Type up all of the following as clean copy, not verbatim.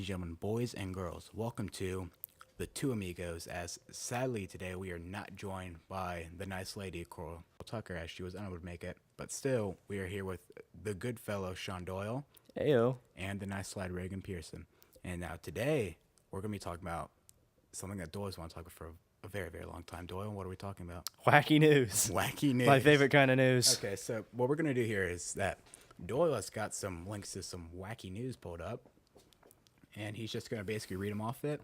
and gentlemen, boys and girls, welcome to the Two Amigos. As sadly today we are not joined by the nice lady Coral Tucker, as she was unable to make it, but still we are here with the good fellow Sean Doyle Ayo. and the nice slide Reagan Pearson. And now today we're going to be talking about something that Doyle's want to talk about for a very, very long time. Doyle, what are we talking about? Wacky news. Wacky news. My favorite kind of news. Okay, so what we're going to do here is that Doyle has got some links to some wacky news pulled up, and he's just going to basically read them off it,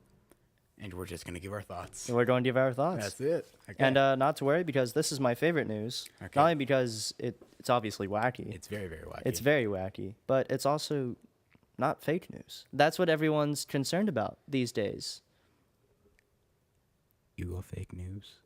and we're just going to give our thoughts. We're going to give our thoughts. That's it. Okay. And not to worry, because this is my favorite news. Okay. Not only because it's obviously wacky. It's very, very wacky. It's very wacky, but it's also not fake news. That's what everyone's concerned about these days. You go fake news?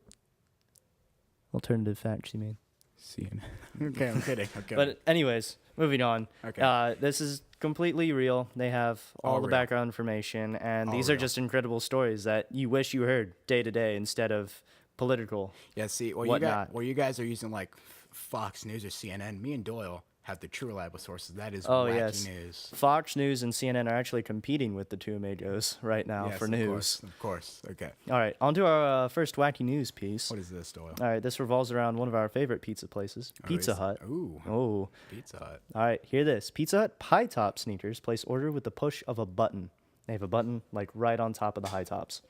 Alternative facts, you mean? CNN. Okay, I'm kidding. Okay. But anyways, moving on. Okay. This is completely real. They have all the real. background information, and All these are real. just incredible stories that you wish you heard day to day instead of political. Yeah, see, whatnot. you guys are using like Fox News or CNN, me and Doyle have the true reliable sources. That is Oh, wacky yes. news. Fox News and CNN are actually competing with the two Amigos right now Yes, for of news. Of course. Okay. All right, on to our first wacky news piece. What is this, Doyle? All right, this revolves around one of our favorite pizza places, Pizza Hut. Ooh. Oh, Pizza Hut. all right, hear this. Pizza Hut high top sneakers place order with the push of a button. They have a button like right on top of the high tops.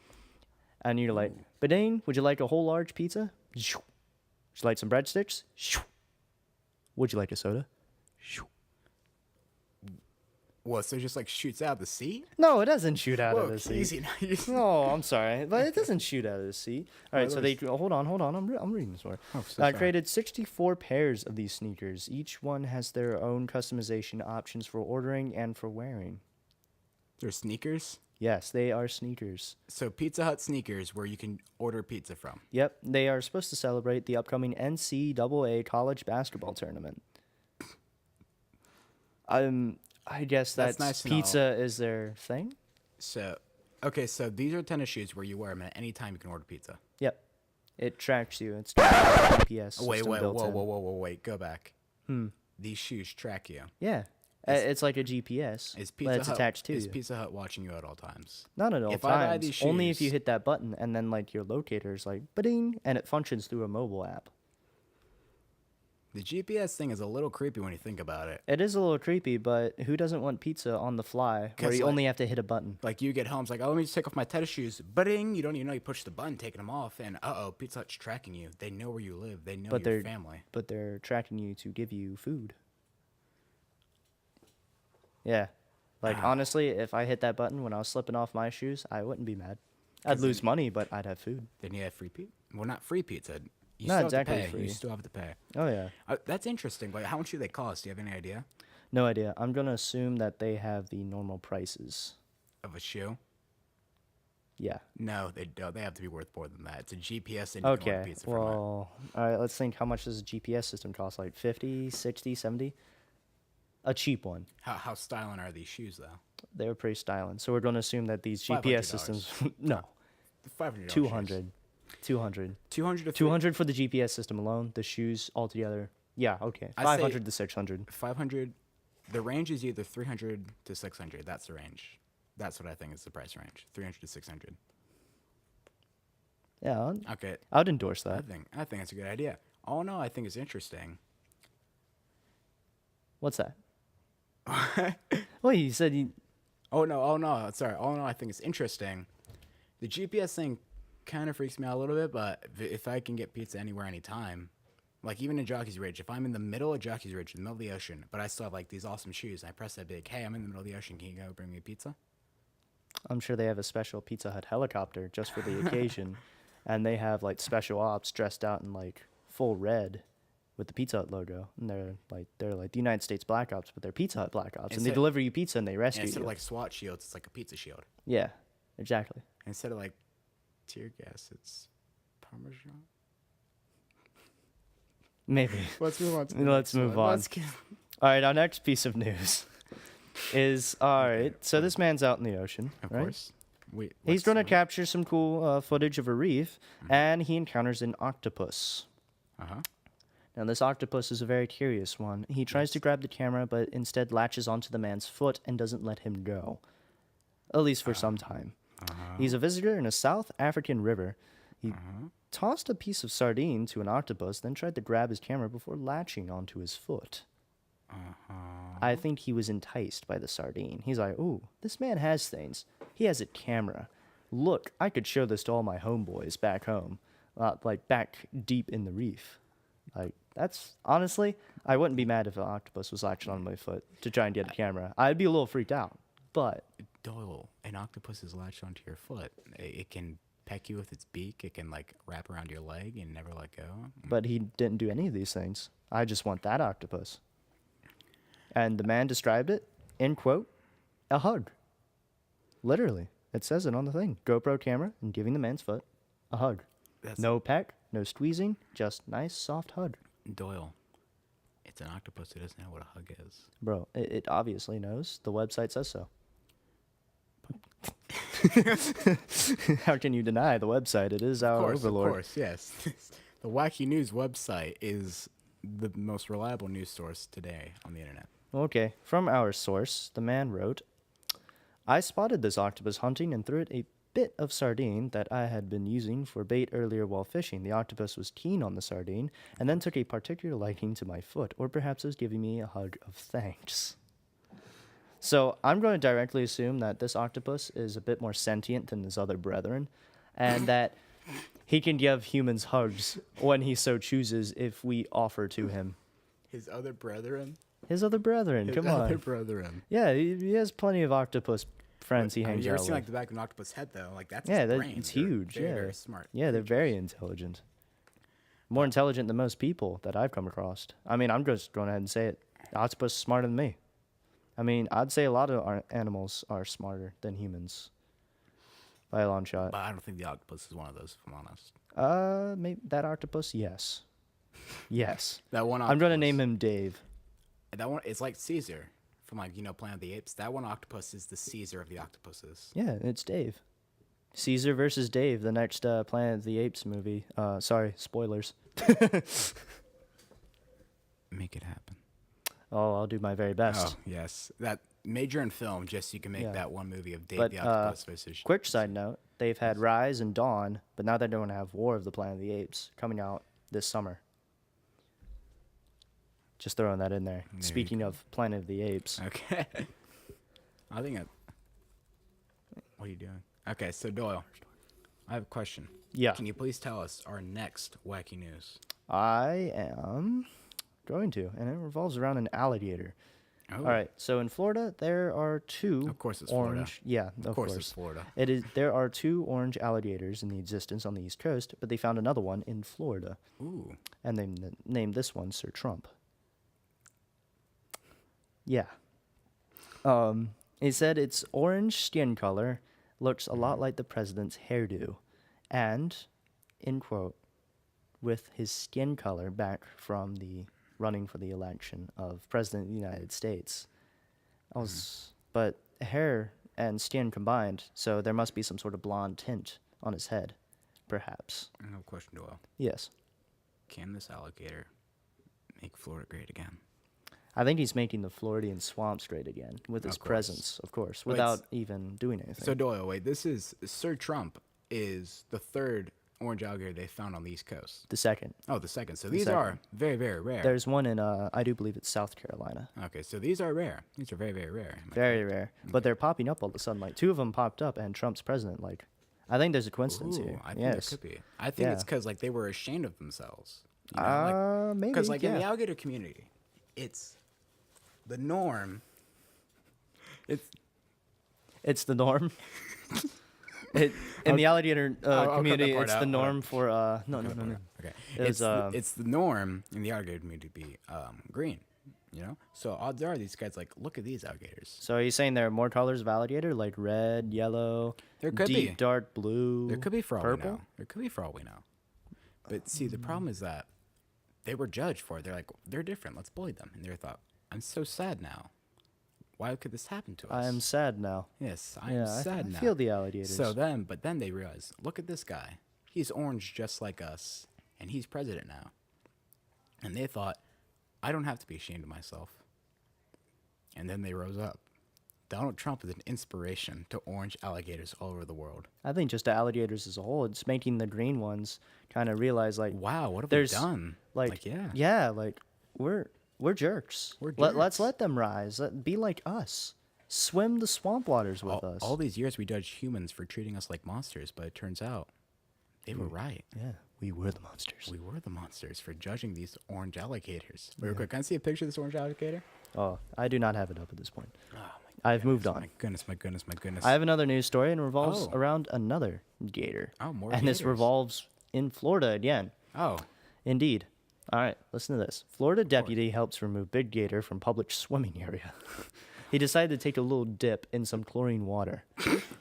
And you're like, Badane, would you like a whole large pizza? Would you like some breadsticks? Would you like a soda? What, so it just like shoots out the seat? No, it doesn't shoot out Whoa, of the seat. easy. Oh, I'm sorry, but it doesn't shoot out of the seat. All right, so they hold on. I'm reading this more. Oh, so sorry. Created 64 pairs of these sneakers. Each one has their own customization options for ordering and for wearing. They're sneakers? Yes, they are sneakers. So Pizza Hut sneakers where you can order pizza from. Yep, they are supposed to celebrate the upcoming NCAA college basketball tournament. I guess That's nice to know. pizza is their thing. So, okay, so these are tennis shoes where you wear them at any time you can order pizza. Yep, it tracks you. It's got a GPS Wait, system built in. wait, go back. These shoes track you. Yeah. It's like a GPS, Is but Pizza it's Hut attached to is you. Pizza Hut watching you at all times? Not at all If I buy times. these Only if you shoes- hit that button, and then like your locator's like ba-ding, and it functions through a mobile app. The GPS thing is a little creepy when you think about it. It is a little creepy, but who doesn't want pizza on the fly where 'Cause, you like- only have to hit a button? Like you get home, it's like, oh, let me just take off my tennis shoes. Butting, you don't even know you push the button, taking them off, and Pizza Hut's tracking you. They know where you live. They know But your they're family. But they're tracking you to give you food. Yeah, like honestly, if I hit that button when I was slipping off my shoes, I wouldn't be mad. I'd 'Cause lose money, but I'd have food. Then you have free pizza. Well, not free pizza. You Not still have exactly to pay. free. You still have to pay. Oh yeah. That's interesting. But how much do they cost? Do you have any idea No idea. I'm gonna assume that they have the normal prices. of a shoe? Yeah. No, they don't. They have to be worth more than that. It's a GPS and you can order Okay, pizza from it. well, all right, let's think. How much does a GPS system cost? Like 50, 60, 70? A cheap one. How styling are these shoes, though? They were pretty styling. So we're going to assume that these $500. GPS systems, no, $500. 200. 200. 200 to 200 for the GPS system alone. The shoes altogether. Yeah, okay. I say- 500 to 600. 500. The range is either 300 to 600. That's the range. That's what I think is the price range. 300 to 600. Yeah, Okay. I'd endorse I that. think that's a good idea. Oh no, I think it's interesting. What's that? Well, you said you... Oh no, sorry. Oh no, I think it's interesting. The GPS thing kind of freaks me out a little bit, but if I can get pizza anywhere, anytime, like even in Jockey's Ridge, if I'm in the middle of Jockey's Ridge, in the middle of the ocean, but I still have like these awesome shoes, and I press that big, hey, I'm in the middle of the ocean, can you go bring me pizza? I'm sure they have a special Pizza Hut helicopter just for the occasion. And they have like special ops dressed out in like full red with the Pizza Hut logo. And they're like the United States Black Ops, but they're Pizza Hut Black Ops. And they Instead- deliver you pizza and they rescue And instead you. of like SWAT shields, it's like a pizza shield. Yeah, exactly. Instead of like tear gas, it's Parmesan. Maybe. Let's move on. Let's move on. Let's All right, our next piece of news is all right. So this man's out in the ocean, of right? course. He's going to capture some cool footage of a reef, and he encounters an octopus. Uh-huh. Now, this octopus is a very curious one. He tries to grab the camera, but instead latches onto the man's foot and doesn't let him go. at least for some time. He's a visitor in a South African river. He tossed a piece of sardine to an octopus, then tried to grab his camera before latching onto his foot. I think he was enticed by the sardine. He's like, ooh, this man has things. He has a camera. Look, I could show this to all my homeboys back home, like back deep in the reef. Like, that's, honestly, I wouldn't be mad if an octopus was latching on my foot to try and get a camera. I'd be a little freaked out, but... Doyle, an octopus is latched onto your foot. It can peck you with its beak. It can, like, wrap around your leg and never let go. But he didn't do any of these things. I just want that octopus. And the man described it, in quote, a hug. Literally. It says it on the thing. GoPro camera and giving the man's foot a hug. No peck, no squeezing, just nice, soft hug. Doyle, it's an octopus who doesn't know what a hug is. Bro, it obviously knows. The website says so. How can you deny the website? It is our overlord. Of course, yes. The Wacky News website is the most reliable news source today on the internet. Okay, from our source, the man wrote, I spotted this octopus hunting and threw it a bit of sardine that I had been using for bait earlier while fishing. The octopus was keen on the sardine and then took a particular liking to my foot, or perhaps was giving me a hug of thanks. So I'm going to directly assume that this octopus is a bit more sentient than his other brethren, and that he can give humans hugs when he so chooses if we offer to him. His other brethren? His other brethren, come on. His other brethren. Yeah, he has plenty of octopus friends he hangs you ever out seen, with. like, the back of an octopus head, though? Like, that's his brain. It's huge. Very, very smart. Yeah, they're very intelligent. More intelligent than most people that I've come across. I mean, I'm just going ahead and say it. The octopus is smarter than me. I mean, I'd say a lot of our animals are smarter than humans. By a long shot. But I don't think the octopus is one of those, if I'm honest. Maybe that octopus, yes. Yes. That one octopus. I'm going to name him Dave. That one, it's like Caesar from, like, Planet of the Apes. That one octopus is the Caesar of the octopuses. Yeah, it's Dave. Caesar versus Dave, the next Planet of the Apes movie. Sorry, spoilers. Make it happen. Oh, I'll do my very best. Oh, yes. That major in film, just so you can make that one movie of Dave But, the Octopus versus... Quick side note, they've had Rise and Dawn, but now they're going to have War of the Planet of the Apes coming out this summer. Just throwing that in there. Speaking of Planet of the Apes. Okay. I think what are you doing? Okay, so Doyle, I have a question. Yeah. Can you please tell us our next wacky news? I am going to, and it revolves around an alligator. Oh. All right, so in Florida, there are two Of course it's orange... Florida. Yeah, Of course it's Florida. There are two orange alligators in the existence on the East Coast, but they found another one in Florida. Ooh. And they named this one Sir Trump. Yeah. It said its orange skin color looks a lot like the president's hairdo. And, in quote, with his skin color back from the running for the election of President of the United States. But hair and skin combined, so there must be some sort of blonde tint on his head, perhaps. I have a question, Doyle. Yes. Can this alligator make Florida great again? I think he's making the Floridian swamps great again with his presence, of course, without even doing anything. So Doyle, wait, this is Sir Trump is the third orange alligator they found on the East Coast. The second. Oh, the second. So these are very, very rare. There's one in, I do believe it's South Carolina. Okay, so these are rare. These are very, very rare. Very rare. But they're popping up all of a sudden. Like, two of them popped up, and Trump's president. Like, I think there's a coincidence here. I think there could be. I think it's because, like, they were ashamed of themselves. Maybe. Because, like, in the alligator community, it's the norm. It's the norm. In the alligator community, it's the norm for no. Okay, it's the norm in the alligator community to be green. So odds are these guys like look at these alligators. So are you saying there are more colors of alligator, like red, yellow, there could deep be dark blue? There could be for all purple? we know. There could be for all we know. But see, the problem is that they were judged for it. They're like they're different. Let's bully them. And they thought, I'm so sad now. Why could this happen to us? I am sad now. Yes, I am sad now. I feel the alligators. So then they realized, look at this guy. He's orange just like us, and he's president now. And they thought, I don't have to be ashamed of myself. And then they rose up Donald Trump is an inspiration to orange alligators all over the world. I think just the alligators as a whole, it's making the green ones kind of realize like, Wow, what have there's we done? yeah, like we're jerks. We're Let's jerks. let them rise. Be like us. Swim the swamp waters with us. All these years we judged humans for treating us like monsters, but it turns out they were right. Yeah, we were the monsters. We were the monsters for judging these orange alligators. Real quick, can I see a picture of this orange alligator? Oh, I do not have it up at this point. Oh, I've moved on. my goodness, my goodness, my goodness. I have another news story and revolves Oh. around another gator. Oh, more And this gators. revolves in Florida again. Oh, Indeed. All right, listen to this. Florida deputy helps remove big gator from public swimming area. He decided to take a little dip in some chlorine water.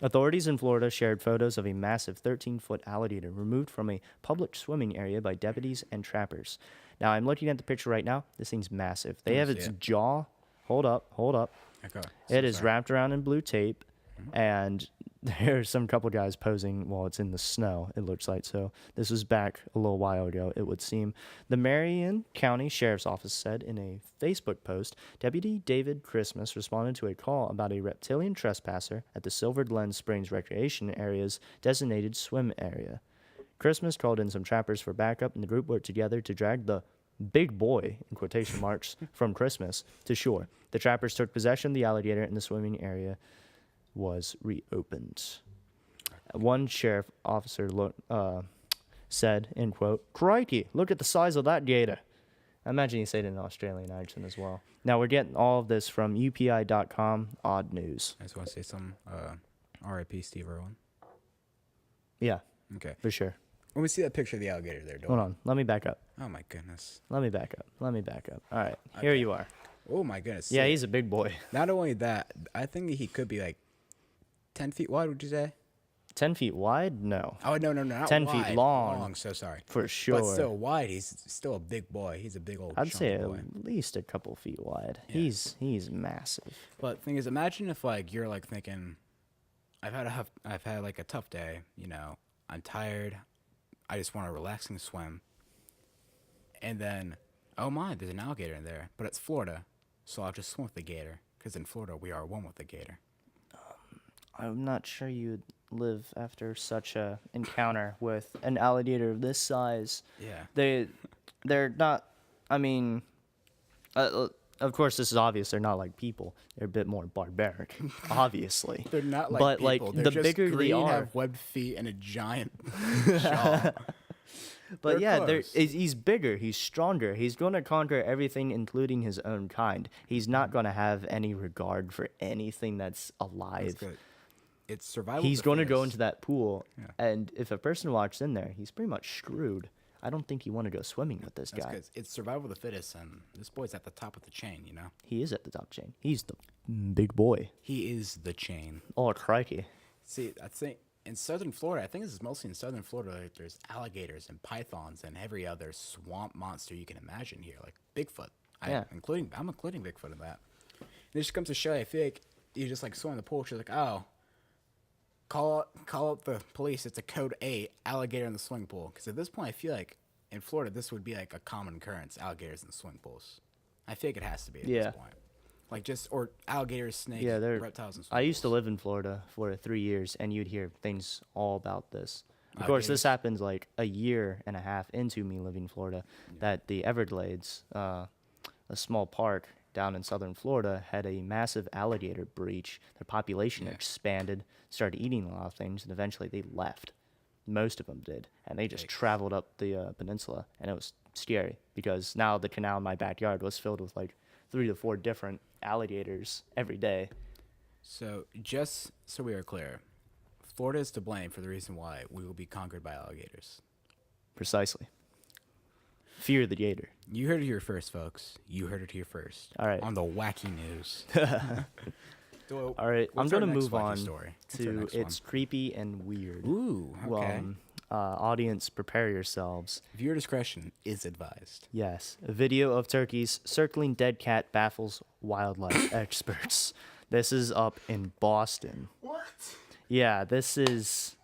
Authorities in Florida shared photos of a massive 13-foot alligator removed from a public swimming area by deputies and trappers. Now, I'm looking at the picture right now. This thing's massive. They have see its it. jaw. Hold up. okay. It is wrapped around in blue tape, and there's some couple guys posing while it's in the snow, it looks like. So this was back a little while ago, it would seem. The Marion County Sheriff's Office said in a Facebook post, Deputy David Christmas responded to a call about a reptilian trespasser at the Silver Glen Springs Recreation Area's designated swim area. Christmas called in some trappers for backup, and the group worked together to drag the big boy, in quotation marks, from Christmas to shore. The trappers took possession of the alligator, and the swimming area was reopened. One sheriff officer said, in quote, "Crikey, look at the size of that gator." I imagine he said it in an Australian accent as well. Now, we're getting all of this from UPI.com, Odd News. I just want to say some R.I.P. Steve Irwin. Yeah, Okay. for sure. When we see that picture of the alligator there, don't Hold on, let me back up. Oh, my goodness. Let me back up. All right, here Okay. you are. Oh, my goodness. Yeah, See, he's a big boy. Not only that, I think he could be like 10 feet wide, would you say? 10 feet wide? No. Oh, no, not 10 feet wide. long. So sorry. For sure. But still wide, he's still a big boy. He's a big old I'd say chunky boy. at least a couple feet wide. Yeah. He's massive. But the thing is, imagine if like you're like thinking, I've had like a tough day. You know, I'm tired. I just want to relax and swim. And then, oh my, there's an alligator in there. But it's Florida, so I'll just swim with the gator. Because in Florida, we are one with the gator. I'm not sure you'd live after such a encounter with an alligator of this size. Yeah. They're not. I mean, of course, this is obvious. They're not like people. They're a bit more barbaric, obviously. They're not like But, people. like, They're the just bigger they green, are- have webbed feet and a giant jaw. But They're yeah, close. he's bigger. He's stronger. He's going to conquer everything, including his own kind. He's not going to have any regard for anything that's alive. That's good. It's survival. He's going to go fittest. into that pool, Yeah. and if a person walks in there, he's pretty much screwed. I don't think you want to go swimming with this That's guy. good. It's survival of the fittest, and this boy's at the top of the chain. You know, He is at the top chain. He's the big boy. he is the chain. Oh, crikey. See, I think in southern Florida, I think this is mostly in southern Florida. Like, there's alligators and pythons and every other swamp monster you can imagine here, like Bigfoot. Yeah. I'm including Bigfoot in that. And it just comes to show you, I feel like you just like swim in the pool. She's like, oh, call up the police. It's a code 8 alligator in the swimming pool. Because at this point, I feel like in Florida, this would be like a common occurrence. Alligators in swimming pools. I feel like it has to be at Yeah. this point. Like just or alligators, snakes, Yeah, they're reptiles, and I used to pools. live in Florida for 3 years, and you'd hear things all about this. Of course, this Alligators. happened like a year and a half into me living in Florida, that the Everglades, a small park down in southern Florida, had a massive alligator breach. Their population Yeah. expanded, started eating a lot of things, and eventually they left. Most of them did, and they just Yikes. traveled up the peninsula, and it was scary because now the canal in my backyard was filled with like 3 to 4 different alligators every day. So, just so we are clear, Florida is to blame for the reason why we will be conquered by alligators. Precisely. Fear the gator. You heard it here first, folks. You heard it here first. All right. On the Wacky News. So, All right, I'm what's our going to next move wacky on story? What's our to next It's Creepy and Weird. one? Ooh, okay. Audience, prepare yourselves. Viewer discretion is advised. Yes, a video of turkeys circling dead cat baffles wildlife experts. This is up in Boston. What? Yeah, this is...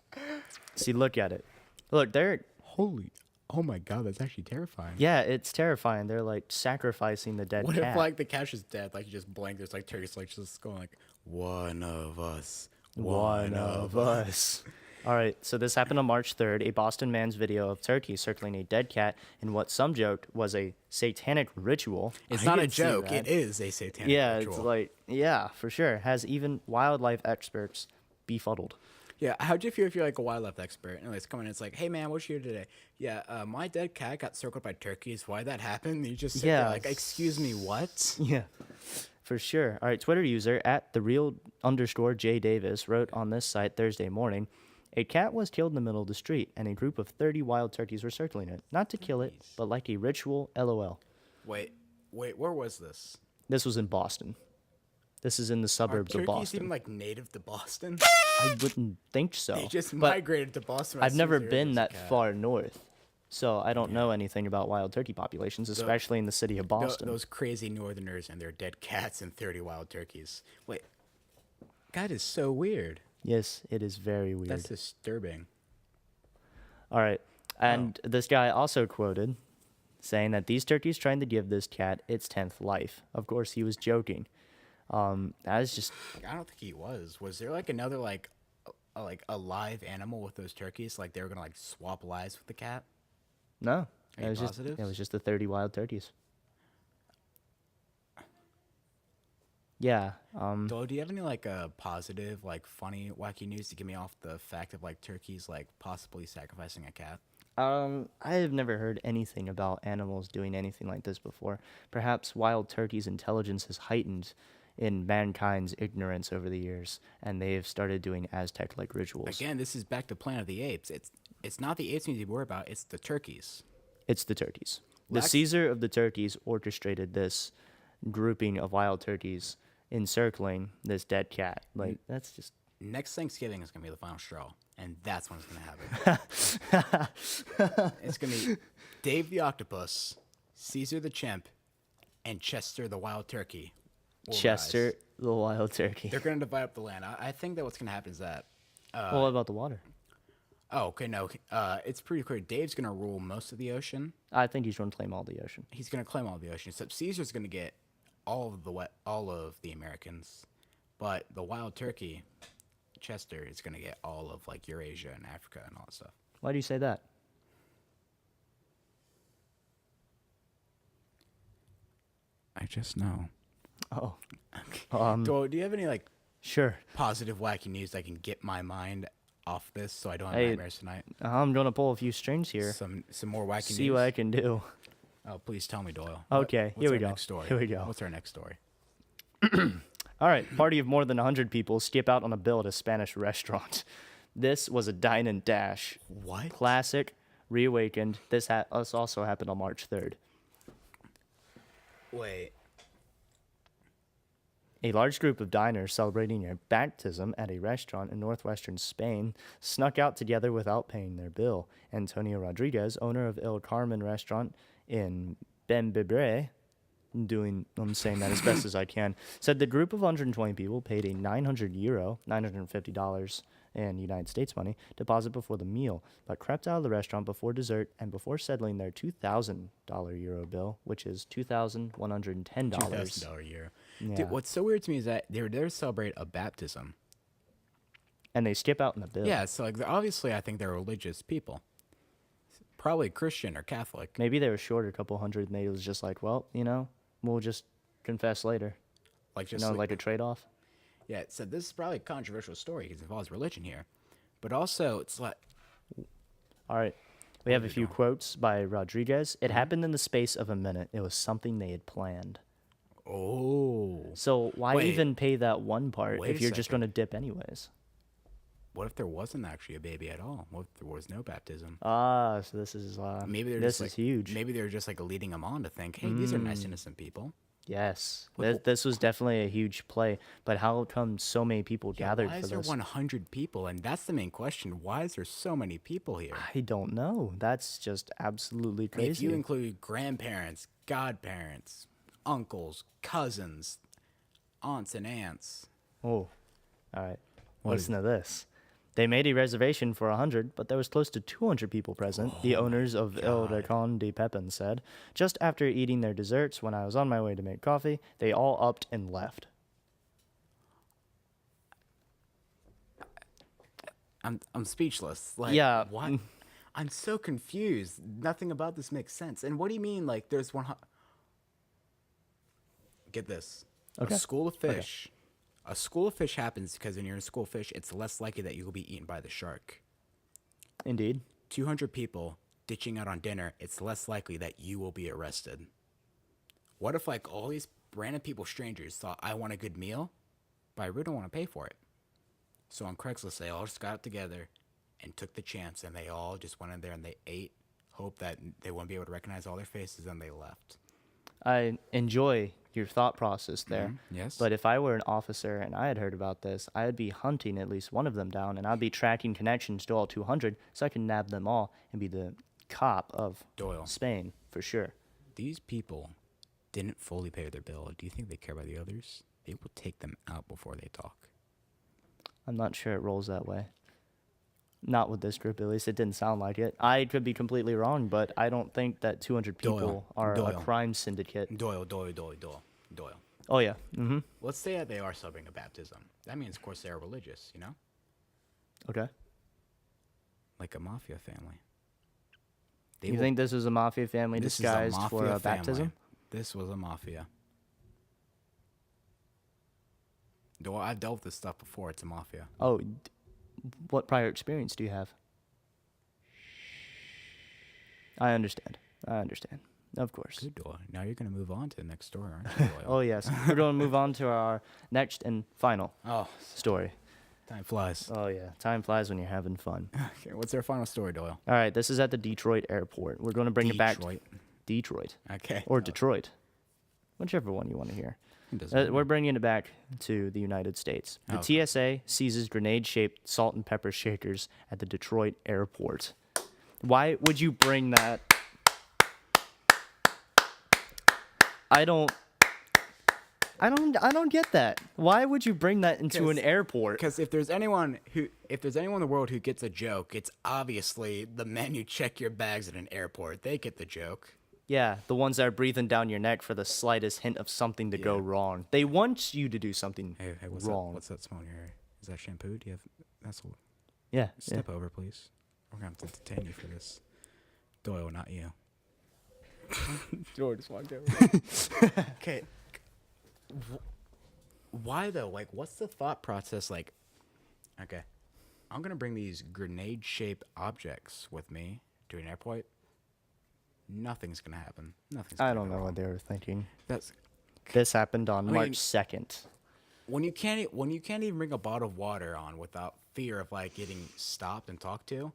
See, look at it. Look, they're... Oh my god, that's actually terrifying. Yeah, it's terrifying. They're, like, sacrificing the dead What cat. if, like, the catch is dead? Like, you just blink, there's, like, turkeys, like, just going, like, One of us. One of us. All right, so this happened on March 3rd. A Boston man's video of turkeys circling a dead cat in what some joked was a satanic ritual. It's I not a can see joke. that. It is a satanic Yeah, ritual. it's like, yeah, for sure. Has even wildlife experts befuddled. Yeah, how'd you feel if you're like a wildlife expert? Anyways, come in, it's like, hey man, what's you today? Yeah, my dead cat got circled by turkeys. Why'd that happen? And you just sit there like, excuse me, what? Yeah, for sure. All right, Twitter user at @thereal_J Davis wrote on this site Thursday morning, a cat was killed in the middle of the street, and a group of 30 wild turkeys were circling it. Not to kill it, but like a ritual, LOL. Wait, where was this? This was in Boston. This is in the suburbs of Turkeys Boston. even like native to Boston? I wouldn't think so. They just but migrated to Boston. I've never been that far north, so I don't know anything about wild turkey populations, especially in the city of Boston. Those crazy northerners and their dead cats and 30 wild turkeys. Wait, that is so weird. Yes, it is very weird. That's disturbing. All right. And this guy also quoted saying that these turkeys trying to give this cat its 10th life. Of course, he was joking. That is just... I don't think he was. Was there like another like a live animal with those turkeys? Like they were gonna like swap lives with the cat? No. Are It you was positive? it was just the 30 wild turkeys. Yeah. Dolo, do you have any like positive, like funny, wacky news to get me off the fact of like turkeys like possibly sacrificing a cat? I have never heard anything about animals doing anything like this before. Perhaps wild turkeys' intelligence has heightened in mankind's ignorance over the years, and they have started doing Aztec-like rituals. Again, this is back to Planet of the Apes. It's not the apes we need to worry about. It's the turkeys. It's the turkeys. The Lex- Caesar of the turkeys orchestrated this grouping of wild turkeys encircling this dead cat. Like, that's just... Next Thanksgiving is gonna be the final straw, and that's when it's gonna happen. It's gonna be Dave the octopus, Caesar the chimp, and Chester the wild turkey. will Chester, rise. the wild turkey. They're gonna divide up the land. I think that what's gonna happen is that. Well, what about the water? Oh, okay, no. It's pretty clear. Dave's gonna rule most of the ocean. I think he's going to claim all the ocean. He's gonna claim all the ocean. Except Caesar's gonna get all of the Americans, but the wild turkey, Chester, is gonna get all of like Eurasia and Africa and all that stuff. Why do you say that? I just know. Oh, Do you have any like sure. positive wacky news that can get my mind off this so I don't have Hey, nightmares tonight? I'm going to pull a few strings here. Some more wacky See news. what I can do. Oh, please tell me, Doyle. Okay, What's here we our go. Next story? Here we go. What's our next story? All right, party of more than 100 people skip out on a bill at a Spanish restaurant. This was a dine and dash. What? Classic, reawakened. This also happened on March 3rd. Wait. A large group of diners celebrating a baptism at a restaurant in northwestern Spain snuck out together without paying their bill. Antonio Rodriguez, owner of El Carmen restaurant in Bembebre, I'm saying that as best as I can, said the group of 120 people paid a €900, $950 in United States money, deposit before the meal, but crept out of the restaurant before dessert and before settling their $2,000 euro bill, which is $2,110. $2,000 a year. Yeah. Dude, what's so weird to me is that they were there to celebrate a baptism. And they skip out in the bill. Yeah, so like obviously I think they're religious people. Probably Christian or Catholic. Maybe they were short a couple hundred, and they was just like, well, we'll just confess later. Like just Like a trade-off. yeah, so this is probably a controversial story because it involves religion here. But also it's like All right. We have a few quotes by Rodriguez. It happened in the space of a minute. It was something they had planned. oh, So why Wait. even pay that one part Wait if a you're just going second. to dip anyways? what if there wasn't actually a baby at all? What if there was no baptism? Ah, so this is Maybe they're this just like, is huge. Maybe they're just like leading them on to think, hey, these are nice innocent people. Yes, Wait, this was definitely a huge play. But how come so many people gathered Why for is there this? 100 people? And that's the main question. Why is there so many people here? I don't know. That's just absolutely I mean, if crazy. you include grandparents, godparents, uncles, cousins, aunts and aunts. Oh, all right. What Listen to this. They made a reservation for 100, but there was close to 200 people present, the owners of El Rincón de Pepin said. Just after eating their desserts, when I was on my way to make coffee, they all upped and left. I'm speechless. Like, Yeah. what? I'm so confused. Nothing about this makes sense. And what do you mean? Like, there's one. Get this. Okay. A school of fish. A school of fish happens because when you're in a school of fish, it's less likely that you will be eaten by the shark. Indeed. 200 people ditching out on dinner, it's less likely that you will be arrested. What if, like, all these random people, strangers, thought, I want a good meal, but I really don't want to pay for it? So on Craigslist, they all just got up together and took the chance, and they all just went in there and they ate, hoped that they wouldn't be able to recognize all their faces, and they left. I enjoy your thought process there. Yes. But if I were an officer and I had heard about this, I'd be hunting at least one of them down, and I'd be tracking connections to all 200 so I can nab them all and be the cop of Doyle, Spain for sure. these people didn't fully pay their bill. Do you think they care about the others? They will take them out before they talk. I'm not sure it rolls that way. Not with this group, at least. It didn't sound like it. I could be completely wrong, but I don't think that 200 people are a Doyle. crime syndicate. Doyle. Oh, yeah. Mm-hmm. Let's say that they are subbing a baptism. That means, of course, they are religious, you know? Okay. Like a mafia family. You think this is a mafia family This is a disguised mafia for a family. baptism? This was a mafia. Though I've dealt with this stuff before, it's a mafia. Oh, what prior experience do you have? I understand. Of course. Good, Doyle. Now you're going to move on to the next story, aren't you, Doyle? Oh, yes. We're going to move on to our next and final Oh, story. time flies. Oh, yeah. Time flies when you're having fun. Okay, what's our final story, Doyle? All right. This is at the Detroit airport. We're going to bring it back to Detroit. Okay. Or Detroit. Whichever one you want to hear. It doesn't matter. We're bringing it back to the United States. The Okay. TSA seizes grenade-shaped salt and pepper shakers at the Detroit airport. Why would you bring that? I don't get that. Why would you bring that into an airport? Because if there's anyone in the world who gets a joke, it's obviously the men who check your bags at an airport. They get the joke. Yeah, the ones that are breathing down your neck for the slightest hint of something to go wrong. They want you to do something Hey, what's wrong. That? What's that smell in your hair? Is that shampoo? Do you have? That's. Yeah. Step over, please. We're gonna have to detain you for this. Doyle, not you. George just walked over. Okay. Why though? Like, what's the thought process? Like, okay, I'm gonna bring these grenade-shaped objects with me to an airport. Nothing's gonna happen. I don't know what they were thinking. That's This happened on mean- March 2nd. when you can't even bring a bottle of water on without fear of like getting stopped and talked to.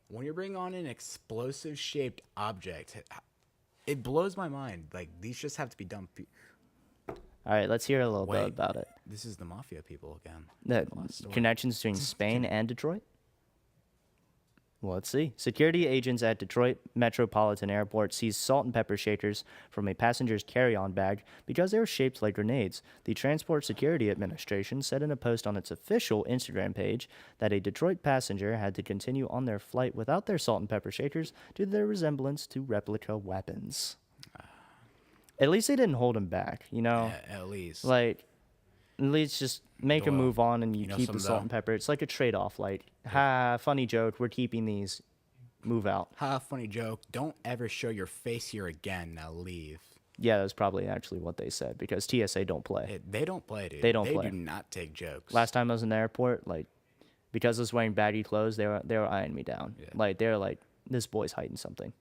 When you're bringing on an explosive-shaped object, it blows my mind. Like, these just have to be done. All right, let's hear a little bit Wait. about it. This is the mafia people again. The Last story. connections between Spain and Detroit? Well, let's see. Security agents at Detroit Metropolitan Airport seized salt and pepper shakers from a passenger's carry-on bag because they were shaped like grenades. The Transport Security Administration said in a post on its official Instagram page that a Detroit passenger had to continue on their flight without their salt and pepper shakers due to their resemblance to replica weapons. At least they didn't hold him back, you know? Yeah, at least. Like, at least just make a Doyle, move on and you know keep the something salt though? and pepper. It's like a trade-off. Like, ha, funny joke. We're keeping these. Move out. Ha, funny joke. Don't ever show your face here again. Now leave. Yeah, that's probably actually what they said because TSA don't play. They don't play, dude. They don't play. They do not take jokes. Last time I was in the airport, like, because I was wearing baggy clothes, they were eyeing me down. Yeah. Like, they were like, this boy's hiding something.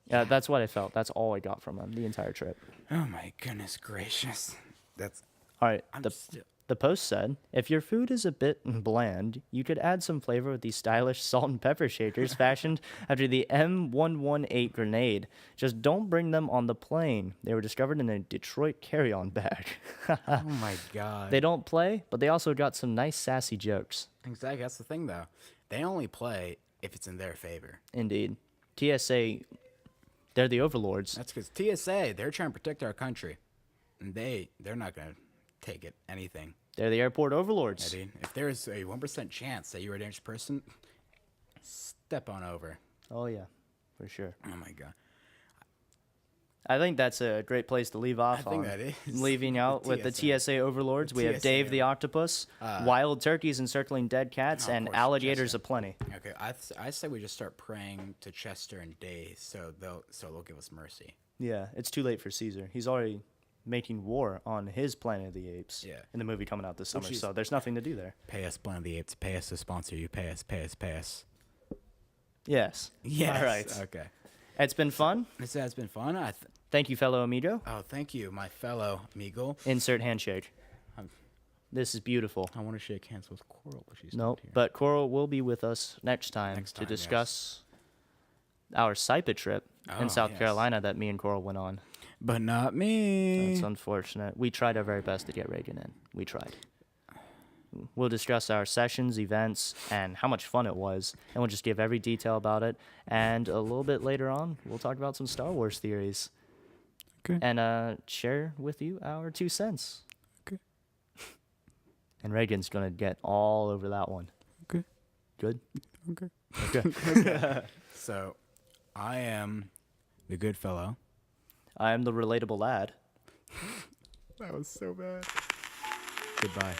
Yeah, that's what I felt. That's all I got from him the entire trip. Oh my goodness gracious. That's. All right, I'm the still. The post said, if your food is a bit bland, you could add some flavor with these stylish salt and pepper shakers fashioned after the M118 grenade. Just don't bring them on the plane. They were discovered in a Detroit carry-on bag. Oh my god. They don't play, but they also got some nice sassy jokes. Exactly. That's the thing, though. They only play if it's in their favor. Indeed. TSA, they're the overlords. That's because TSA, they're trying to protect our country, and they're not gonna take it anything. They're the airport overlords. Eddie, if there is a 1% chance that you're a dangerous person, step on over. Oh, yeah, for sure. Oh my god. I think that's a great place to leave off I think on. that is. Leaving out with the TSA overlords. We have Dave the octopus, wild turkeys encircling dead cats, of and course, alligators Chester. aplenty. Okay, I say we just start praying to Chester and Day, so they'll give us mercy. Yeah, it's too late for Caesar. He's already making war on his Planet of the Apes Yeah. in the movie coming out this summer, is- so there's nothing to do there. Pay us, Planet of the Apes. Pay us to sponsor you. Pay us. Pay us. Pay us. Yes. Yes. All right. Okay. It's been fun. This has been fun. Thank you, fellow amigo. Oh, thank you, my fellow amigo. Insert handshake. I'm- This is beautiful. I want to shake hands with Coral, but she's No, not here. but Coral will be with us next time Next to time, yes. discuss our Saipa trip in Oh, South yes. Carolina that me and Coral went on. But not me. That's unfortunate. We tried our very best to get Reagan in. We tried. We'll discuss our sessions, events, and how much fun it was, and we'll just give every detail about it. And a little bit later on, we'll talk about some Star Wars theories. Okay. And share with you our 2 cents. Okay. And Reagan's going to get all over that one. Okay. Good? Okay. Okay. So, I am the good fellow. I am the relatable lad. That was so bad. Goodbye.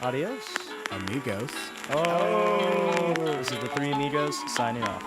Adios. Amigos. Oh, this is the 3 amigos signing off.